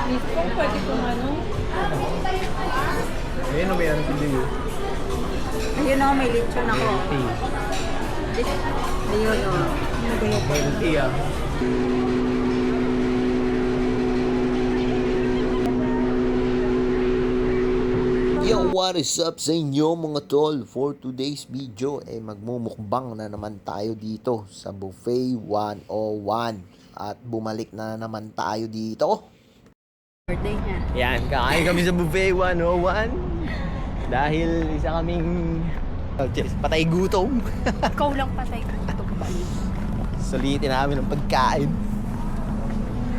Mismo, pwede kung ano. Ayun o, may ano sa Leo. Ayun o, may lechon ako. Ayun o. Mayroon tea ah. Yo, what is up sa inyo mga tol? For today's video, magmumukbang na naman tayo dito sa Buffet 101. At bumalik na naman tayo dito. Birthday niya. Yan, kakain kami sa Buffet 101. Dahil isa kaming patay gutom. Ikaw lang patay ko ito bali. Sulitin namin ang pagkain.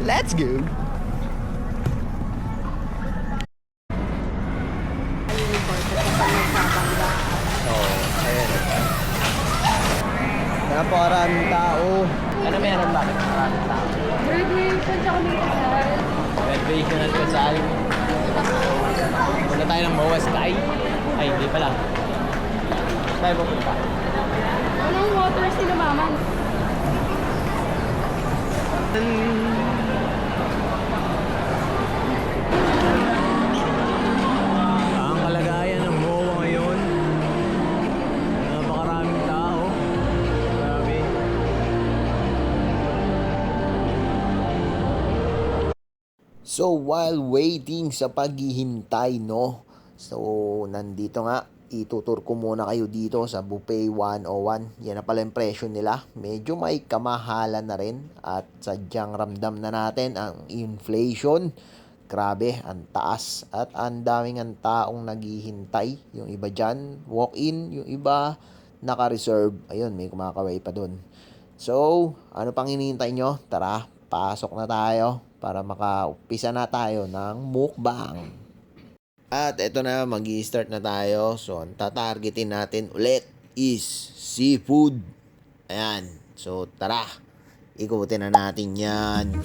Let's go! Ayun yung birthday sa nagbabangga. Oo, ayun. Napakaraming tao. Ano meron bakit maraming tao? Graduation sa kami kasal. Recreational kasal. Punta tayo ng Moa Sky. Ay, hindi pala. Tayo pupunta. Walang water sila mama. Ang kalagayan ng MOA ngayon. Napakaraming tao. Grabe. So, while waiting sa paghihintay, no? So, nandito nga. Itutur ko muna kayo dito sa Buffet 101. Yan na pala yung presyo nila. Medyo may kamahalan na rin. At sadyang ramdam na natin ang inflation. Grabe, ang taas. At ang daming ang taong naghihintay. Yung iba dyan, walk-in. Yung iba, naka-reserve. Ayun, may kumakaway pa dun. So, ano pang hinihintay nyo? Tara, pasok na tayo para makaumpisa na tayo ng mukbang. At eto na, mag-i-start na tayo. So, ang tatargetin natin ulit is seafood. Ayan. So, tara. Ikutin na natin yan.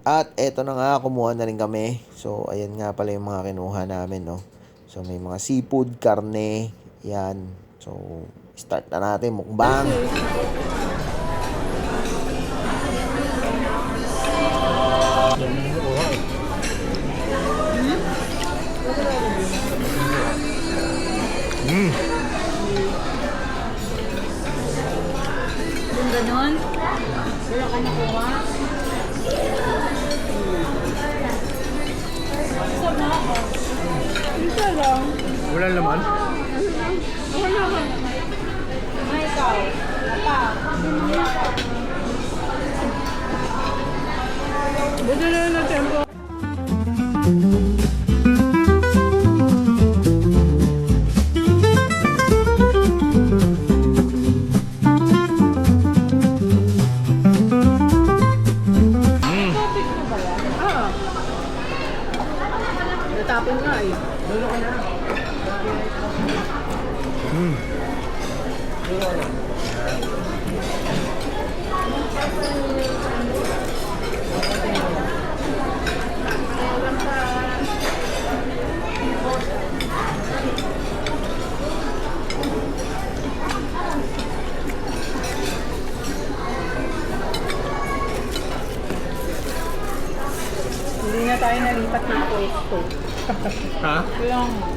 At eto na nga, kumuha na rin kami. So, ayan nga pala yung mga kinuha namin, no? So, may mga seafood, karne, yan. So, start na natin, mukbang. Yung ganun. Wala ka nakuha. Sama ako. Isa lang. Walang laman? Wala ka. Ay, ikaw. Apa. Buti na na tempo. Natapon nga eh. Hindi na tayo nalipat ng pwesto. Ha? Kaya nga.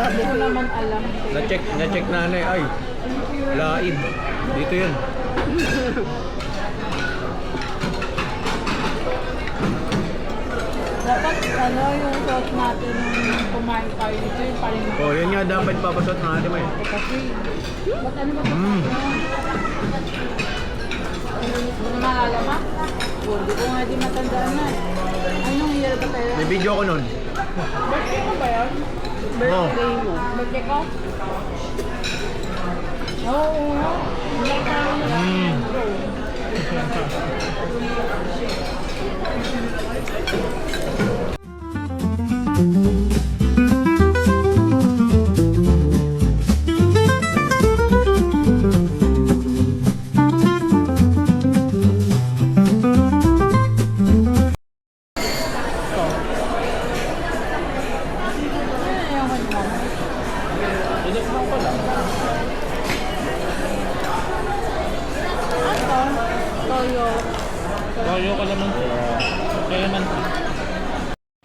Hindi ko naman alam. Na-check nanay. Ay, laid. Dito yun. Dapat yung sauce natin nung kumain tayo dito yung paling Oh, yun nga dapat papasot natin mo eh. kasi. Ba't ano ba ito? Ano naalala ba? Hindi ko nga di matandaan na. Anong year ba tayo? May video ko nun. Birthday ko ba yan? Oo. Birthday mo? Birthday ko? Oo nga. Hindi ka naman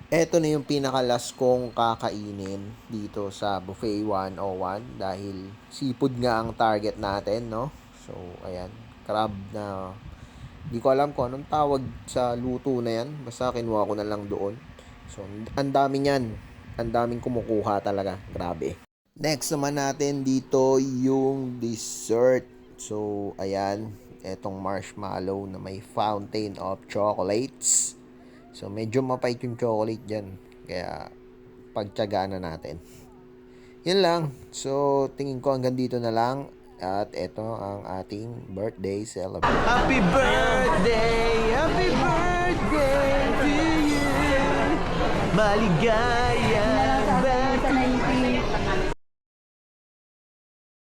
Eto na yung pinaka-last kong kakainin dito sa Buffet 101 dahil seafood nga ang target natin, no? So, ayan, crab na di ko alam kung anong tawag sa luto na yan. Basta kinuha ko na lang doon. So, ang dami niyan. Ang daming kumukuha talaga. Grabe. Next naman natin dito yung dessert. So, ayan, etong marshmallow na may fountain of chocolates. So, medyo mapait yung chocolate dyan. Kaya, pagtyagaan na natin. Yan lang. So, tingin ko hanggang dito na lang. At ito ang ating birthday celebration. Happy birthday! Happy birthday to you! Maligaya!